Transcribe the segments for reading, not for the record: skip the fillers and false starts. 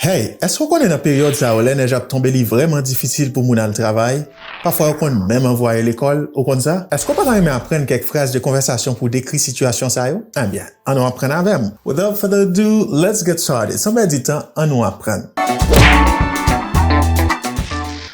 Hey, est-ce qu'on connaît une période ça où les neiges a tombé li vraiment difficile pour moun al travail? Parfois, on même envoyer l'école, ou comme ça? Est-ce qu'on peut même apprendre quelques phrases de conversation pour décrire situation ça yo? Eh bien, on nous apprend avec. Without further ado, let's get started. Sans perdre du temps, on nous apprend.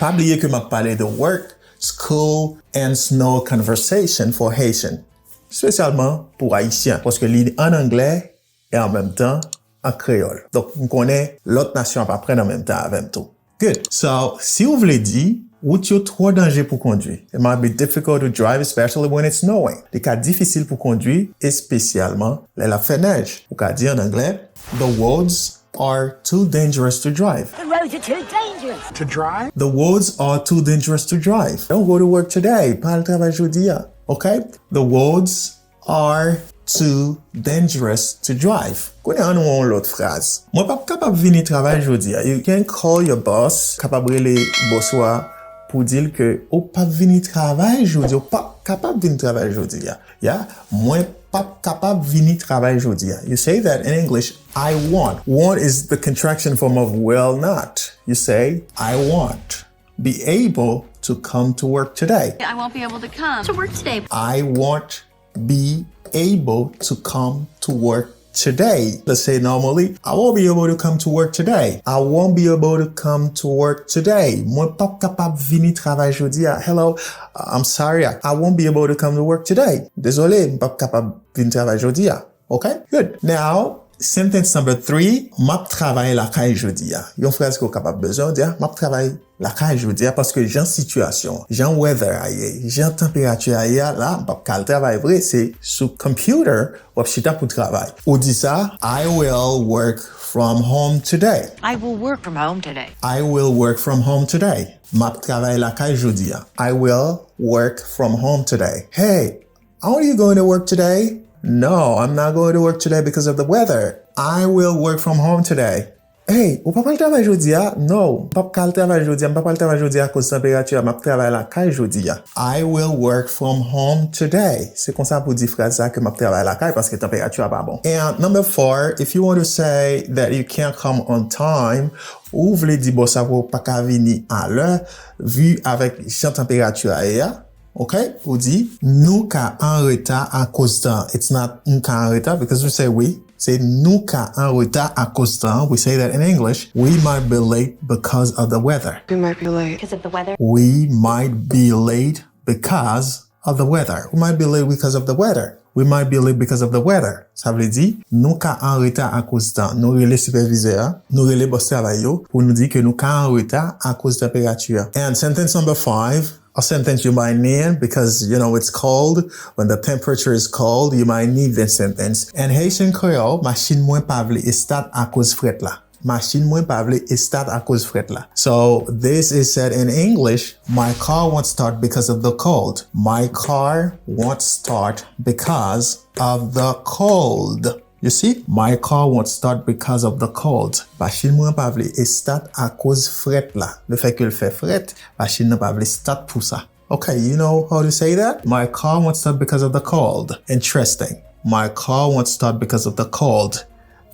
Pas oublier que m'a parlé de work, school, and snow conversation for Haitian. Spécialement pour Haïtiens, parce que l'île en anglais et en même temps en créole. Donc, on connaît l'autre nation à apprendre en même temps avec tout. Good. So, si vous voulez dire, route yo trop danger pour conduire. It might be difficult to drive, especially when it's snowing. Des cas difficiles pour conduire, et spécialement, la fait neige. Vous pouvez dire en anglais, the roads are too dangerous to drive. The roads are too dangerous. To drive? The roads are too dangerous to drive. Don't go to work today. Pas le travail aujourd'hui. Okay? The roads are too dangerous to drive. Connais un l'autre phrase. Moi pas capable venir travailler aujourd'hui. You can call your boss, capable les bossoir pour dire que ou pas venir travailler aujourd'hui, ou pas capable venir travailler aujourd'hui. Yeah? Moi pas capable venir travailler aujourd'hui. You say that in English, I want. Want is the contraction form of will not. You say, I want. Be able to come to work today. I won't be able to come to work today. I won't be able to come to work today. Let's say normally, I won't be able to come to work today. I won't be able to come to work today. Moi pas capable venir travailler aujourd'hui. Hello, I'm sorry, I won't be able to come to work today. Désolé, pas capable venir travailler aujourd'hui. Okay, good. Now, sentence number 3, m'a travailler la caille aujourd'hui. Yon phrase qu'on capable besoin dire, m'a travailler la caille aujourd'hui parce que j'ai situation, j'ai weather aille, j'ai température aille là, pas qu'à travail vrai, c'est sous computer ou chita pour travail. Ou dit ça, I will work from home today. I will work from home today. I will work from home today. M'a travailler la caille aujourd'hui. I will work from home today. Hey, are you going to work today? No, I'm not going to work today because of the weather. I will work from home today. Hey, ou pas le travail aujourd'hui? No, pas le travail aujourd'hui, pas le travail aujourd'hui à cause de la température, m'a travail la caille aujourd'hui. I will work from home today. C'est comme ça pour dire phrase ça que m'a travail la caille parce que la température est pas bon. And number 4, if you want to say that you can't come on time, ou voulez dire bon ça pour pas qu'à venir à l'heure vu avec la température ailleurs. Okay? Ou dit, nous ka en retard à cause d'un. It's not nous ka en retard because we say we. Say nous ka en retard à cause d'un. We say that in English. We might be late because of the weather. We might be late because of the weather. We might be late because of the weather. We might be late because of the weather. We might be late because of the weather. Ça veut dire, nous ka en retard à cause d'un. Nous relais superviseur, nous relais boss travail pour nous dire que nous ka en retard à cause de la température. And sentence number 5. A sentence you might need because, you know, it's cold. When the temperature is cold, you might need this sentence. And Haitian Creole, machine mwen pavle est start à cause fret la. Machine mwen pavle est start à cause fret la. So this is said in English, my car won't start because of the cold. My car won't start because of the cold. You see, my car won't start because of the cold. Machine mwen pavle est start à cause fret la. Le fait que le fait fret, machine ne pavle start pour ça. Okay, you know how to say that? My car won't start because of the cold. Interesting. My car won't start because of the cold.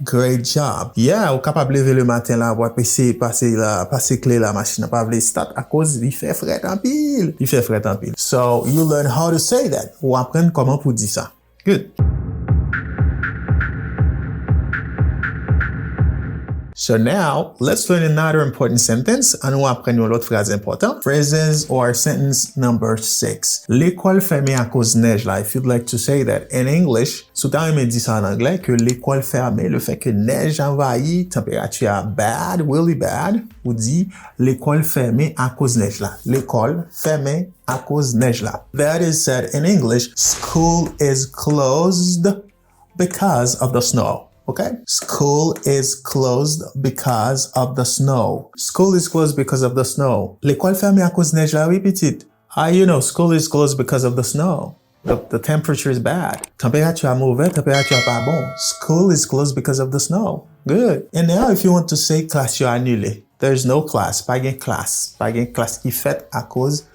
Great job. Yeah, ou capable lever le matin là, voir passer clé la machine pas vle start à cause il fait fret en pile. Il fait fret en pile. So, you learn how to say that. Ou apprendre comment pour dire ça. Good. So now, let's learn another important sentence. And on apprend une autre phrase importante. Phrases or sentence number 6. L'école fermée à cause neige là. If you'd like to say that in English, soudan me dit ça en anglais que l'école fermée, le fait que neige envahit, température bad, really bad, ou dit l'école fermée à cause neige là. L'école fermée à cause neige là. That is said in English, school is closed because of the snow. Okay? School is closed because of the snow. School is closed because of the snow. L'école fermée à cause neige là, oui, petite. You know, school is closed because of the snow. The temperature is bad. Température mauvaise, température pas bon. School is closed because of the snow. Good. And now if you want to say class yo annulé. There's no class. Pas gen class. Pas gen class qui fait à cause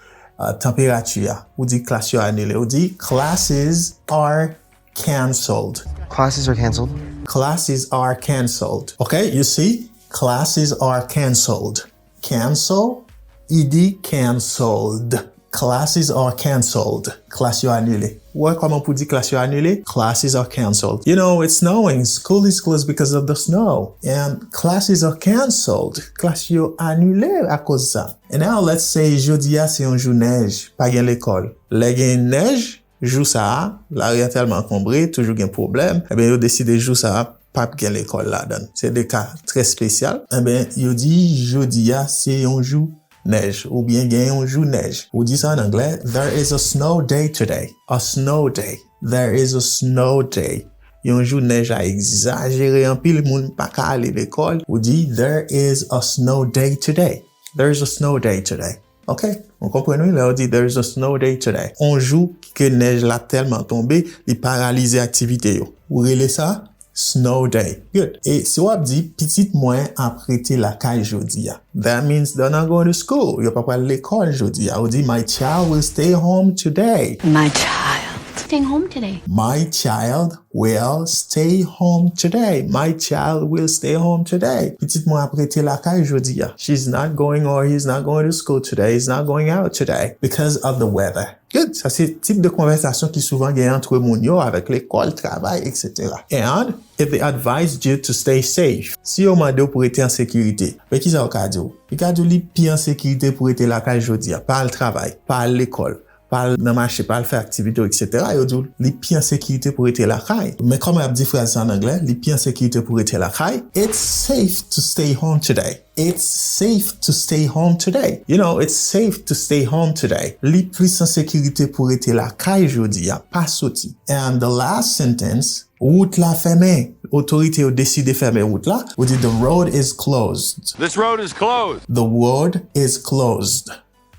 température. Ou dit class yo annulé. Ou dit classes are cancelled. Classes are canceled. Classes are cancelled. Okay, you see? classes are cancelled. Cancel, il dit cancelled. Classes are cancelled. Classe yo annulé. Ouais, comment pour dire classe yo annulé? Classes are cancelled. You know, it's snowing. School is closed because of the snow. And classes are cancelled. Classe yo annulé à cause ça. And now let's say jeudi a c'est un jour neige, pas gen l'école. Le gen neige, jour ça, la rien tellement encombré, toujours gen problème. Eh bien, yo décide jour ça, pas gen l'école là-dedans. C'est des cas très spéciaux. Eh bien, yo dit jeudi a c'est un jour neige, ou bien gagne un jour neige. Ou dit ça en anglais, there is a snow day today. A snow day. There is a snow day. Yon jour neige a exagéré en pile, moun pa ka aller l'école. Ou dit, there is a snow day today. There is a snow day today. OK? On comprend nous? Là, on dit, there is a snow day today. On joue que neige la tellement tombé, il paralyse activité yo. Ou relè ça? Snow day. Good. Et si on dit petite Mwen a prêté la caille jodi a. That means they're not going to school. Yo pa pa l'école jodi a. On dit my child will stay home today. My child. Staying home today. My child will stay home today. My child will stay home today. Petite Mwen a prêté la caille jodi a. She's not going or he's not going to school today. He's not going out today because of the weather. Good. Ça, c'est le type de conversation qui souvent gagne entre moun yo avec l'école, travail, etc. And if they advised you to stay safe, si yo mande pour être en sécurité, mais qui ça au ka di? Il ka di li pi en sécurité pour être la caille jodi a, pas le travail, pas l'école, pas dans marché, pas faire activité, etc. Yo di li pi en sécurité pour être la caille. Mais comme on dit phrase en anglais, li pi en sécurité pour être la caille, it's safe to stay home today. It's safe to stay home today. You know, it's safe to stay home today. Li plus en sécurité pour être la caille jodi a, pas sorti. And the last sentence, route la fermée. Autorité a décidé fermer route là. Ou dit the road is closed. This road is closed. The road is closed.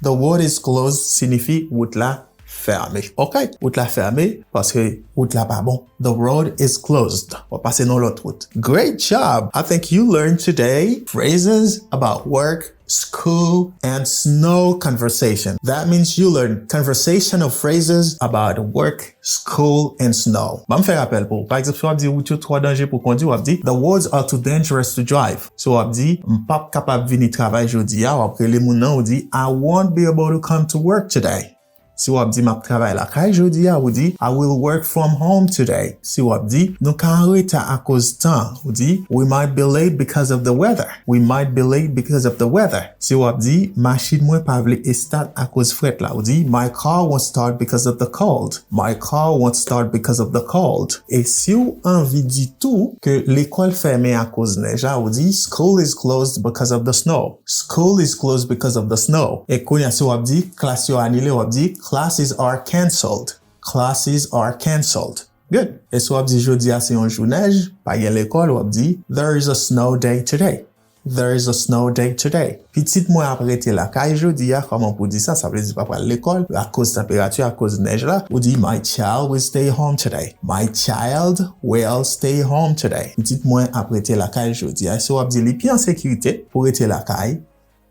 The road is closed signifie route là fermée. OK? Route là fermée parce que route là pas bon. The road is closed. On va passer dans l'autre route. Great job. I think you learned today phrases about work, school, and snow conversation. That means you learn conversational phrases about work, school, and snow. Bah, me faire rappel pour. Par exemple, si on dit route trop danger pour conduire, on dit the roads are too dangerous to drive. So on dit m'pas capable venir travailler aujourd'hui, ou après les moun nan on dit I won't be able to come to work today. Si wap di map travail la kay jodi a, ou di I will work from home today. Si wap di nou ka reta à cause temps, ou di we might be late because of the weather. We might be late because of the weather. Si wap di machine mwen pa vle start à cause fret la, ou di my car won't start because of the cold. My car won't start because of the cold. Et si ou envie di tout que l'école fermée à cause neige, ou di school is closed because of the snow. School is closed because of the snow. Et kounya si wap di classe yo annulé, wap di classes are cancelled. Classes are cancelled. Good. Et so wap di jodi a c'est un jour neige, pa gen l'école, wap di there is a snow day today. There is a snow day today. Petite Mwen a prêté la caille jodi a, comment pour dire ça? Ça veut dire pas pour l'école, à cause température, à cause neige là. Ou dit my child will stay home today. My child will stay home today. Petite Mwen a prêté la caille jodi a. So wap di li pi en sécurité pour rester la caille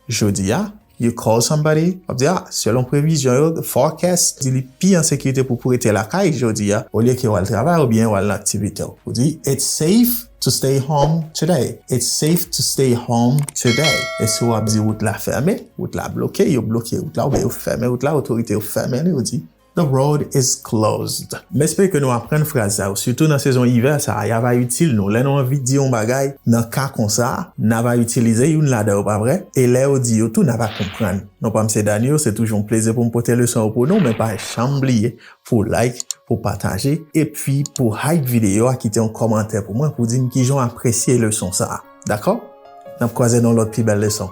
jodi a. You call somebody, on dit, selon prévision, the forecast, dit, pi en sécurité pour être la caille, jodi, au lieu qu'il y ait le travail ou bien l'activité. On dit, it's safe to stay home today. It's safe to stay home today. Et si on dit, route la fermée, route la bloquée, yo bloqué, route là, ou bien yo fermé, route là, autorité yo fermé, on dit, the road is closed. J'espère que nous apprenons phrase ça, surtout dans saison hiver, ça y va utile nous. Là nous envie dire un bagay dans cas comme ça, n'a va utiliser une là-dedans pas vrai et là on dit tout n'a pas comprendre. Non pas monsieur Daniel, c'est toujours un plaisir pour me porter le son pour nous mais pas oublier pour like, pour partager et puis pour like vidéo à quitter un commentaire pour moi pour dire qui ont apprécié le son ça. D'accord? On va croiser dans l'autre plus belle leçon.